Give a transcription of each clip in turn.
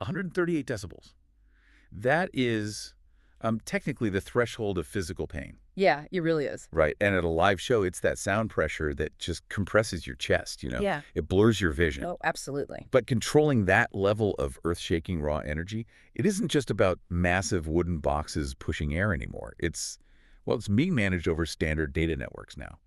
138 decibels. That is technically the threshold of physical pain. Yeah, it really is. Right. And at a live show, it's that sound pressure that just compresses your chest, Yeah. It blurs your vision. Oh, absolutely. But controlling that level of earth-shaking raw energy, it isn't just about massive wooden boxes pushing air anymore. It's being managed over standard data networks now.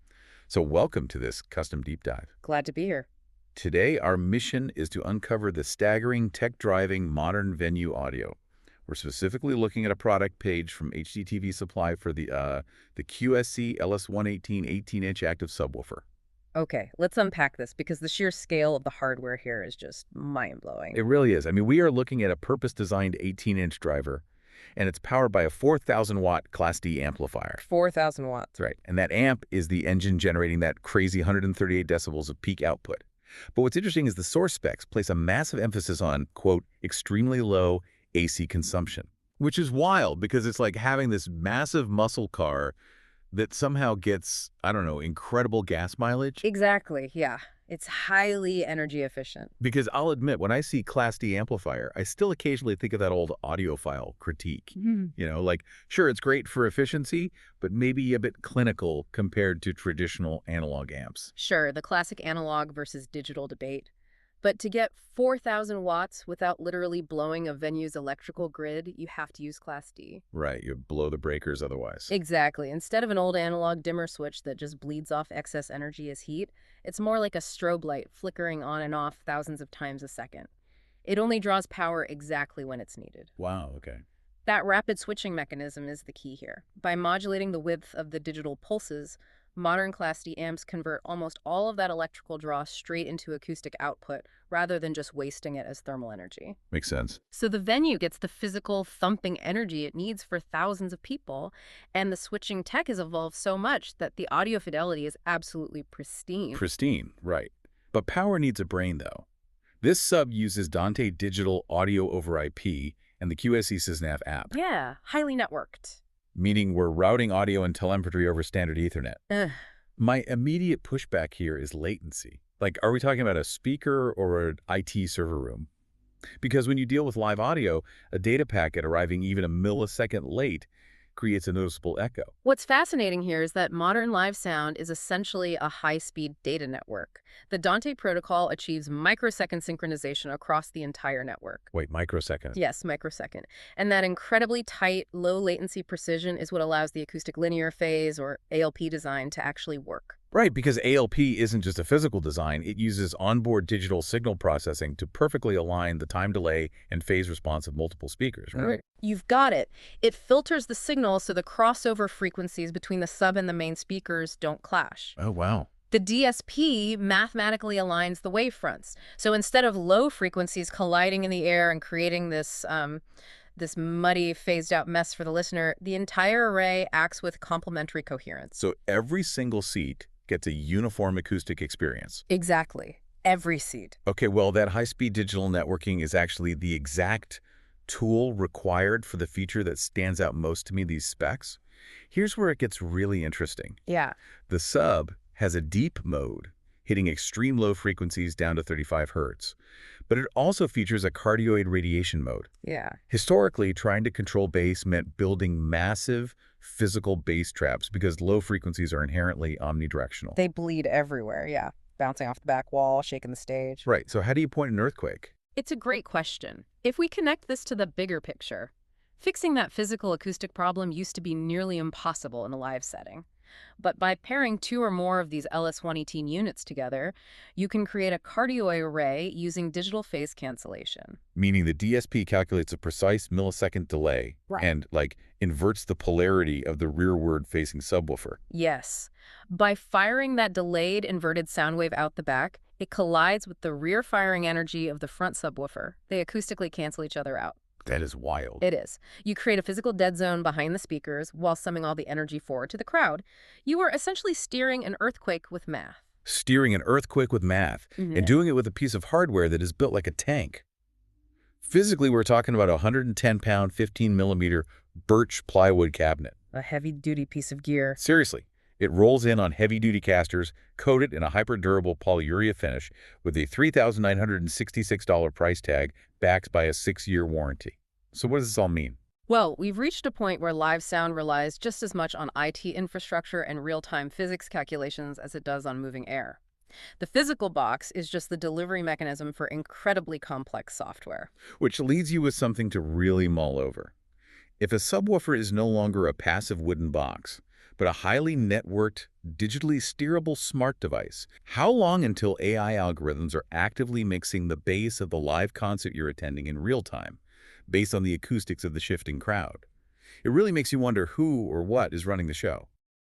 So welcome to this custom deep dive. Glad to be here. Today, our mission is to uncover the staggering, tech-driving, modern venue audio. We're specifically looking at a product page from HDTVSupply for the QSC LS118 18-inch active subwoofer. Okay, let's unpack this because the sheer scale of the hardware here is just mind-blowing. It really is. I mean, we are looking at a purpose-designed 18-inch driver, and it's powered by a 4,000-watt Class D amplifier. 4,000 watts. Right, and that amp is the engine generating that crazy 138 decibels of peak output. But what's interesting is the source specs place a massive emphasis on, quote, extremely low AC consumption, which is wild because it's like having this massive muscle car that somehow gets, I don't know, incredible gas mileage. Exactly, yeah. It's highly energy efficient. Because I'll admit, when I see Class D amplifier, I still occasionally think of that old audiophile critique. Like, sure, it's great for efficiency, but maybe a bit clinical compared to traditional analog amps. Sure, the classic analog versus digital debate. But to get 4,000 watts without literally blowing a venue's electrical grid, you have to use Class D. Right, you blow the breakers otherwise. Exactly. Instead of an old analog dimmer switch that just bleeds off excess energy as heat, it's more like a strobe light flickering on and off thousands of times a second. It only draws power exactly when it's needed. Wow, okay. That rapid switching mechanism is the key here. By modulating the width of the digital pulses, modern Class D amps convert almost all of that electrical draw straight into acoustic output rather than just wasting it as thermal energy. Makes sense. So the venue gets the physical thumping energy it needs for thousands of people, and the switching tech has evolved so much that the audio fidelity is absolutely pristine. Pristine, right. But power needs a brain, though. This sub uses Dante Digital Audio over IP and the QSC SysNav app. Yeah, highly networked. Meaning we're routing audio and telemetry over standard Ethernet. Ugh. My immediate pushback here is latency. Like, are we talking about a speaker or an IT server room? Because when you deal with live audio, a data packet arriving even a millisecond late creates a noticeable echo. What's fascinating here is that modern live sound is essentially a high-speed data network. The Dante protocol achieves microsecond synchronization across the entire network. Wait, microsecond? Yes, microsecond. And that incredibly tight, low-latency precision is what allows the acoustic linear phase, or ALP design, to actually work. Right, because ALP isn't just a physical design. It uses onboard digital signal processing to perfectly align the time delay and phase response of multiple speakers, right? You've got it. It filters the signal so the crossover frequencies between the sub and the main speakers don't clash. Oh, wow. The DSP mathematically aligns the wavefronts. So instead of low frequencies colliding in the air and creating this muddy, phased-out mess for the listener, the entire array acts with complementary coherence. So every single seat gets a uniform acoustic experience. Exactly. Every seat. Okay, well, that high-speed digital networking is actually the exact tool required for the feature that stands out most to me, these specs. Here's where it gets really interesting. Yeah. The sub has a deep mode, hitting extreme low frequencies down to 35 hertz. But it also features a cardioid radiation mode. Yeah. Historically, trying to control bass meant building massive physical bass traps because low frequencies are inherently omnidirectional. They bleed everywhere, yeah. Bouncing off the back wall, shaking the stage. Right, so how do you point an earthquake? It's a great question. If we connect this to the bigger picture, fixing that physical acoustic problem used to be nearly impossible in a live setting. But by pairing two or more of these LS118 units together, you can create a cardioid array using digital phase cancellation. Meaning the DSP calculates a precise millisecond delay and, inverts the polarity of the rearward-facing subwoofer. Yes. By firing that delayed inverted sound wave out the back, it collides with the rear-firing energy of the front subwoofer. They acoustically cancel each other out. That is wild. It is. You create a physical dead zone behind the speakers while summing all the energy forward to the crowd. You are essentially steering an earthquake with math. Steering an earthquake with math, and doing it with a piece of hardware that is built like a tank. Physically, we're talking about a 110-pound, 15-millimeter birch plywood cabinet. A heavy-duty piece of gear. Seriously. It rolls in on heavy-duty casters, coated in a hyper-durable polyurea finish with a $3,966 price tag backed by a 6-year warranty. So what does this all mean? Well, we've reached a point where live sound relies just as much on IT infrastructure and real-time physics calculations as it does on moving air. The physical box is just the delivery mechanism for incredibly complex software. Which leads you with something to really mull over. If a subwoofer is no longer a passive wooden box, but a highly networked, digitally steerable smart device, how long until AI algorithms are actively mixing the bass of the live concert you're attending in real time, based on the acoustics of the shifting crowd? It really makes you wonder who or what is running the show.